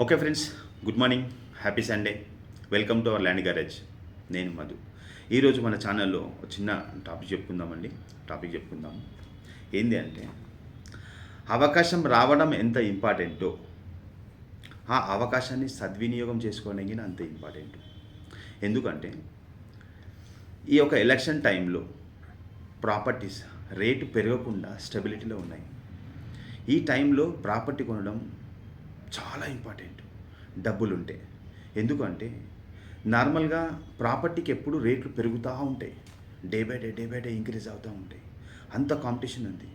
Okay friends, good morning, happy Sunday. Welcome to our land garage. నేను మధు. ఈరోజు మన ఛానల్లో ఒక చిన్న టాపిక్ చెప్పుకుందాము. ఏంది అంటే, అవకాశం రావడం ఎంత ఇంపార్టెంటో ఆ అవకాశాన్ని సద్వినియోగం చేసుకోవడానికి అంత ఇంపార్టెంట్. ఎందుకంటే ఈ యొక్క ఎలక్షన్ టైంలో ప్రాపర్టీస్ రేటు పెరగకుండా స్టెబిలిటీలో ఉన్నాయి. ఈ టైంలో ప్రాపర్టీ కొనడం చాలా ఇంపార్టెంట్, డబ్బులుంటే. ఎందుకంటే నార్మల్గా ప్రాపర్టీకి ఎప్పుడు రేట్లు పెరుగుతూ ఉంటాయి, డే బై డే ఇంక్రీజ్ అవుతూ ఉంటాయి. అంత కాంపిటీషన్ ఉంది.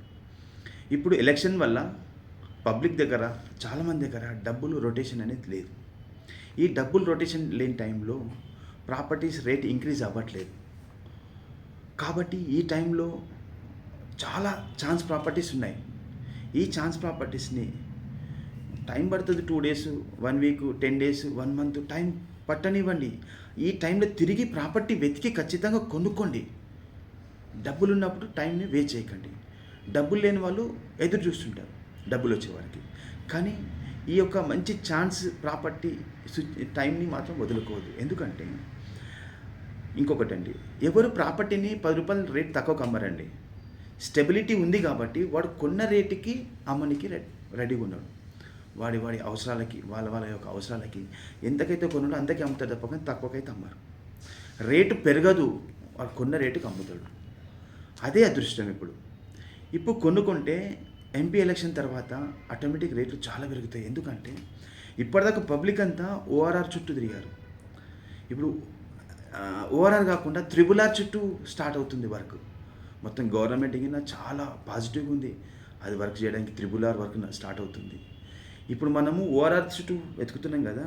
ఇప్పుడు ఎలక్షన్ వల్ల పబ్లిక్ దగ్గర, చాలామంది దగ్గర డబ్బులు రొటేషన్ అనేది లేదు. ఈ డబ్బులు రొటేషన్ లేని టైంలో ప్రాపర్టీస్ రేట్ ఇంక్రీజ్ అవ్వట్లేదు. కాబట్టి ఈ టైంలో చాలా ఛాన్స్ ప్రాపర్టీస్ ఉన్నాయి. ఈ ఛాన్స్ ప్రాపర్టీస్ని టైం పడుతుంది, 2 days, 1 week, 10 days, 1 month time పట్టనివ్వండి. ఈ టైంలో తిరిగి ప్రాపర్టీ వెతికి ఖచ్చితంగా కొనుక్కోండి. డబ్బులు ఉన్నప్పుడు టైంని వేస్ట్ చేయకండి. డబ్బులు లేని వాళ్ళు ఎదురు చూస్తుంటారు డబ్బులు వచ్చేవారికి. కానీ ఈ యొక్క మంచి ఛాన్స్ ప్రాపర్టీ టైంని మాత్రం వదులుకోవద్దు. ఎందుకంటే ఇంకొకటండి, ఎవరు ప్రాపర్టీని 10 రూపాయలు రేట్ తక్కువకి అమ్మరండి. స్టెబిలిటీ ఉంది కాబట్టి వాడు కొన్న రేటుకి అమ్మనికి రెడీగా ఉన్నాడు. వాడి అవసరాలకి, వాళ్ళ యొక్క అవసరాలకి ఎంతకైతే కొన్నాడో అంతకే అమ్ముతాడు తప్ప కానీ తక్కువకైతే అమ్మరు. రేటు పెరగదు, వాడు కొన్న రేటుకి అమ్ముతాడు. అదే అదృష్టం. ఇప్పుడు కొనుక్కుంటే ఎంపీ ఎలక్షన్ తర్వాత ఆటోమేటిక్ రేట్లు చాలా పెరుగుతాయి. ఎందుకంటే ఇప్పటిదాకా పబ్లిక్ అంతా ఓఆర్ఆర్ చుట్టూ తిరిగారు. ఇప్పుడు ఓఆర్ఆర్ కాకుండా RRR చుట్టూ స్టార్ట్ అవుతుంది వర్క్. మొత్తం గవర్నమెంట్ కింద చాలా పాజిటివ్గా ఉంది. అది వర్క్ చేయడానికి RRR వర్క్ స్టార్ట్ అవుతుంది. ఇప్పుడు మనము ఓఆర్ఆర్ చుట్టూ వెతుకుతున్నాం కదా.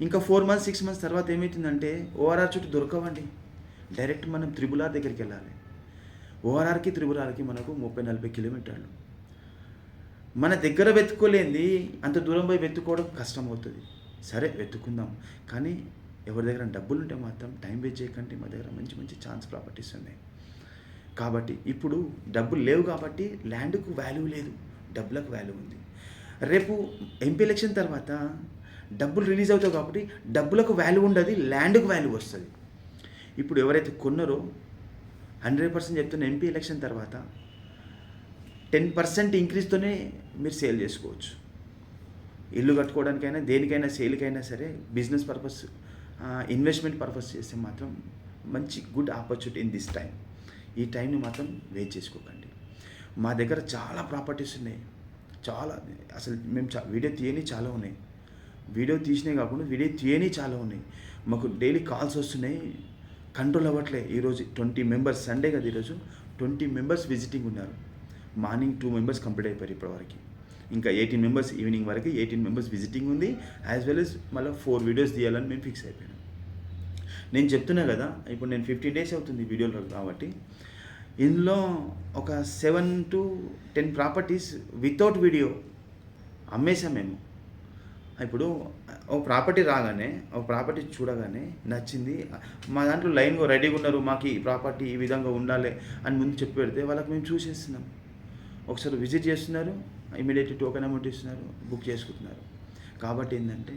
ఇంకా 4 months 6 months తర్వాత ఏమవుతుందంటే ఓఆర్ఆర్ చుట్టూ దొరకవండి. డైరెక్ట్ మనం RRR దగ్గరికి వెళ్ళాలి. ఓఆర్ఆర్కి RRRకి మనకు 30-40 కిలోమీటర్లు. మన దగ్గర వెతుక్కోలేంది అంత దూరం పోయి వెతుక్కోవడం కష్టం అవుతుంది. సరే వెతుక్కుందాం, కానీ ఎవరి దగ్గర డబ్బులు ఉంటే మాత్రం టైం వేస్ట్ చేయకండి. మా దగ్గర మంచి మంచి ఛాన్స్ ప్రాపర్టీస్ ఉన్నాయి. కాబట్టి ఇప్పుడు డబ్బులు లేవు కాబట్టి ల్యాండ్కు వాల్యూ లేదు, డబ్బులకు వాల్యూ ఉంది. రేపు ఎంపీ ఎలక్షన్ తర్వాత డబ్బులు రిలీజ్ అవుతాయి కాబట్టి డబ్బులకు వాల్యూ ఉండదు, ల్యాండ్కు వాల్యూ వస్తుంది. ఇప్పుడు ఎవరైతే కొన్నారో 100% చెప్తున్న, ఎంపీ ఎలక్షన్ తర్వాత 10% ఇంక్రీజ్తోనే మీరు సేల్ చేసుకోవచ్చు. ఇల్లు కట్టుకోవడానికైనా దేనికైనా, సేల్కైనా సరే, బిజినెస్ పర్పస్, ఇన్వెస్ట్మెంట్ పర్పస్ చేస్తే మాత్రం మంచి good opportunity in this time. ఈ టైంని మాత్రం వేస్ట్ చేసుకోకండి. మా దగ్గర చాలా ప్రాపర్టీస్ ఉన్నాయి. చాలా, అసలు మేము వీడియో తీయని చాలా ఉన్నాయి. వీడియో తీసినే కాకుండా వీడియో తీయని చాలా ఉన్నాయి. మాకు డైలీ కాల్స్ వస్తున్నాయి, కంట్రోల్ అవ్వట్లే. ఈరోజు 20 members, సండే కదా ఈరోజు, 20 members విజిటింగ్ ఉన్నారు. మార్నింగ్ 2 members కంప్లీట్ అయిపోయారు ఇప్పటివరకు. ఇంకా 18 members ఈవినింగ్ వరకు 18 members విజిటింగ్ ఉంది. యాజ్ వెల్ as మళ్ళీ 4 videos తీయాలని మేము ఫిక్స్ అయిపోయాను. నేను చెప్తున్నా కదా, ఇప్పుడు నేను 15 days అవుతుంది వీడియోలో కాబట్టి ఇందులో ఒక 7 to 10 ప్రాపర్టీస్ వితౌట్ వీడియో అమ్మేసాం మేము. ఇప్పుడు ఒక ప్రాపర్టీ రాగానే, ఒక ప్రాపర్టీ చూడగానే నచ్చింది, మా దాంట్లో లైన్గా రెడీగా ఉన్నారు, మాకు ఈ ప్రాపర్టీ ఈ విధంగా ఉండాలి అని ముందు చెప్పి పెడితే వాళ్ళకి మేము చూసేస్తున్నాం. ఒకసారి విజిట్ చేస్తున్నారు, ఇమీడియట్లీ టోకెన్ అమౌంట్ ఇస్తున్నారు, బుక్ చేసుకుంటున్నారు. కాబట్టి ఏంటంటే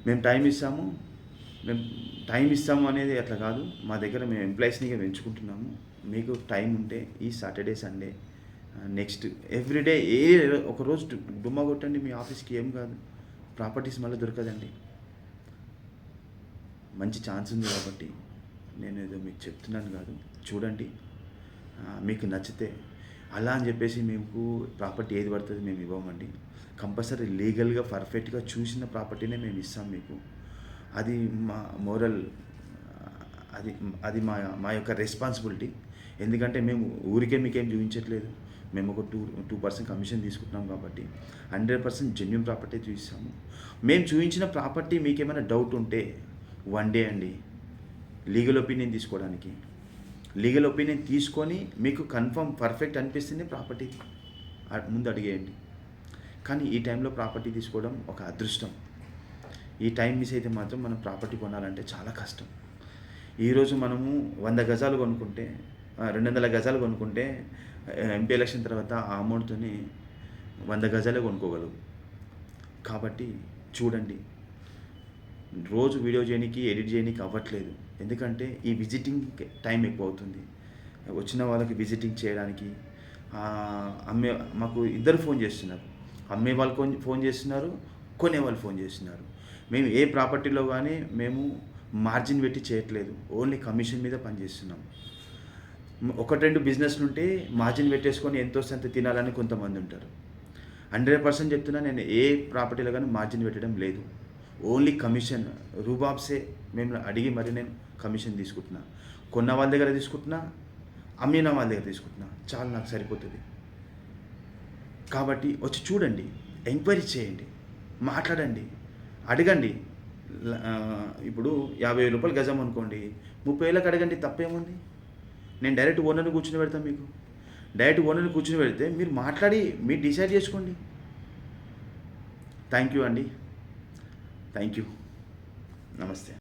మేము టైం ఇస్తాము అనేది అట్లా కాదు. మా దగ్గర మేము ఎంప్లాయీస్ని పెంచుకుంటున్నాము. మీకు టైం ఉంటే ఈ సాటర్డే, సండే, నెక్స్ట్ ఎవ్రీడే ఒకరోజు డుమ్మా కొట్టండి. మీ ఆఫీస్కి ఏం కాదు, ప్రాపర్టీస్ మళ్ళీ దొరకదండి. మంచి ఛాన్స్ ఉంది కాబట్టి నేను ఏదో మీకు చెప్తున్నాను కాదు, చూడండి. మీకు నచ్చితే అలా అని చెప్పేసి మీకు ప్రాపర్టీ ఏది పడుతుంది మేము ఇవ్వమండి. కంపల్సరీ లీగల్గా పర్ఫెక్ట్గా చూసిన ప్రాపర్టీనే మేము ఇస్తాం మీకు. అది మా మోరల్, అది మా యొక్క రెస్పాన్సిబిలిటీ. ఎందుకంటే మేము ఊరికే మీకేం చూపించట్లేదు. మేము ఒక 2% కమిషన్ తీసుకుంటున్నాం కాబట్టి 100% జెన్యూన్ ప్రాపర్టీ చూపిస్తాము. మేము చూపించిన ప్రాపర్టీ మీకు ఏమైనా డౌట్ ఉంటే 1 day అండి లీగల్ ఒపీనియన్ తీసుకోవడానికి. లీగల్ ఒపీనియన్ తీసుకొని మీకు కన్ఫర్మ్ పర్ఫెక్ట్ అనిపిస్తుంది ప్రాపర్టీ ముందు అడిగేయండి. కానీ ఈ టైంలో ప్రాపర్టీ తీసుకోవడం ఒక అదృష్టం. ఈ టైం మిస్ అయితే మాత్రం మనం ప్రాపర్టీ కొనాలంటే చాలా కష్టం. ఈరోజు మనము 100 గజాలు కొనుక్కుంటే, 200 గజాలు కొనుక్కుంటే ఎంపీ ఎలక్షన్ తర్వాత ఆ అమౌంట్తోని 100 గజాలే కొనుక్కోగలవు. కాబట్టి చూడండి, రోజు వీడియో చేయనీకి, ఎడిట్ చేయనీకి అవ్వట్లేదు. ఎందుకంటే ఈ విజిటింగ్ టైం ఎక్కువ అవుతుంది. వచ్చిన వాళ్ళకి విజిటింగ్ చేయడానికి అమ్మే మాకు ఇద్దరు ఫోన్ చేస్తున్నారు. అమ్మే వాళ్ళు ఫోన్ చేస్తున్నారు, కొనే వాళ్ళు ఫోన్ చేస్తున్నారు. మేము ఏ ప్రాపర్టీలో కానీ మేము మార్జిన్ పెట్టి చేయట్లేదు. ఓన్లీ కమిషన్ మీద పనిచేస్తున్నాం. 1-2 బిజినెస్లు ఉంటే మార్జిన్ పెట్టేసుకొని ఎంతో కొంత తినాలని కొంతమంది ఉంటారు. 100% చెప్తున్నా, నేను ఏ ప్రాపర్టీలో కానీ మార్జిన్ పెట్టడం లేదు. ఓన్లీ కమిషన్ రూబాబ్సే మేము అడిగి మరి నేను కమిషన్ తీసుకుంటున్నా. కొన్న వాళ్ళ దగ్గర తీసుకుంటున్నా, అమ్మిన వాళ్ళ దగ్గర తీసుకుంటున్నా. చాలా నాకు సరిపోతుంది. కాబట్టి వచ్చి చూడండి, ఎంక్వైరీ చేయండి, మాట్లాడండి, అడగండి. ఇప్పుడు 50,000 రూపాయలు గజం అనుకోండి, 30,000కి అడగండి, తప్పేముంది? నేను డైరెక్ట్ ఓనర్ని కూర్చుని పెడతాను. మీకు డైరెక్ట్ ఓనర్ని కూర్చుని పెడితే మీరు మాట్లాడి మీరు డిసైడ్ చేసుకోండి. థ్యాంక్ యూ అండి. Thank you. నమస్తే.